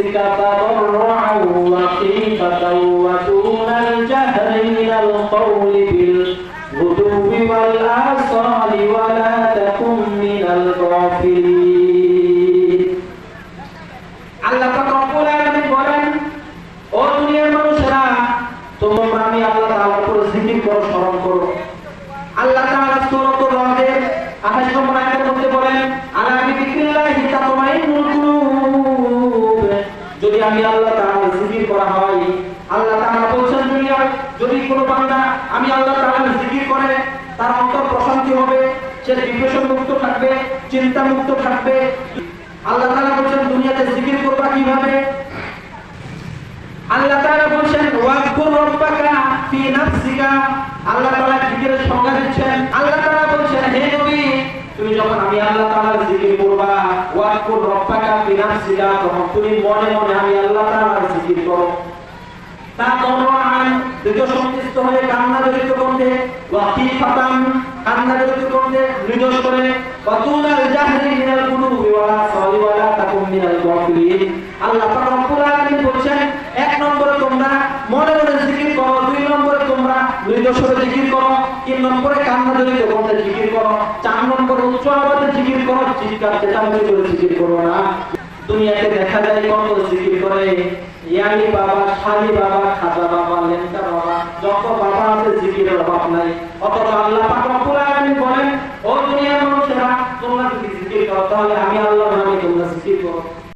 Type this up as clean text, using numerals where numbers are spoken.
রাব্বিকা তাদাররুআন ওয়া খীফাতান ওয়া দুনাল জাহরি মিনাল কওলি বিল গুদুবি ওয়াল আসালি ওয়া লা তাকুন মিনাল গাফিলিন। আল্লাহ পাক রব্বুল আলামিন বলেন, ও দুনিয়ার মানুষেরা, তোমরা আমি আল্লাহ তাআলার উপর জিকির করো, স্মরণ করো। আল্লাহ তাআলা সূরাতুর রাদের 28 নম্বর আয়াতের মধ্যে বলেন, আলা বিযিকরিল্লাহি তাতমাইন্নুল কুলুব। যদি আমি আল্লাহ তাআলার জিকির করা হয়, আল্লাহ তাআলা বলেন দুনিয়ায় যদি কোনো বান্দা আমি আল্লাহ তাআলার জিকির করে, তার অন্তর প্রশান্তি হবে, সে ডিপ্রেশন মুক্ত থাকবে, চিন্তা মুক্ত থাকবে। আল্লাহ তাআলা বলেন দুনিয়াতে জিকির করবা কিভাবে? আল্লাহ তাআলা বলেন ওয়াজকুর রাব্বাকা ফি নাফসিকা। আল্লাহ তাআলা জিকিরের সংজ্ঞা দিচ্ছেন। আল্লাহ তাআলা বলেন, হে নবী, তুমি যখন আমি আল্লাহ তাআলার জিকির করবা, ওয়াজকুর রাব্বাকা ফি নাফসিকা, তখন তুমি মনে মনে আমি আল্লাহ তাআলার জিকির করো। তাদাররুআন, হৃদয়সন্ত্রস্ত হয়ে কান্না জড়িত কণ্ঠে, ওয়া খীফাতান, কান্না জড়িত কণ্ঠে, হৃদয় করে, ওয়া দুনাল জাহরি মিনাল গুদুবি ওয়া আসালি ওয়া লা তাকুন মিনাল গাফিলিন। আল্লাহ পাক রব্বুল আলামিন বলেন, এক নম্বরে তোমরা মনে মনে জিকির করো, দুই নম্বরে তোমরা হৃদয় সরে জিকির করো, তিন নম্বরে কান্না জড়িত কণ্ঠে জিকির করো, চার নম্বরে উচ্চ আওয়াজে জিকির করো, চিৎকার চেঁচামেচি করে জিকির করো না। দুনিয়াতে দেখা যায় কত জিকির করে, ইয়ানি বাবা, শালি বাবা, খাজা বাবা, লেঙ্কা বাবা, যত বাবা আছে জিকিরের অভাব নাই। অথচ আল্লাহ পাক রব্বুল আলামিন বলেন, ও দুনিয়ার মানুষেরা, তোমরা যদি জিকির করো তাহলে আমি আল্লাহ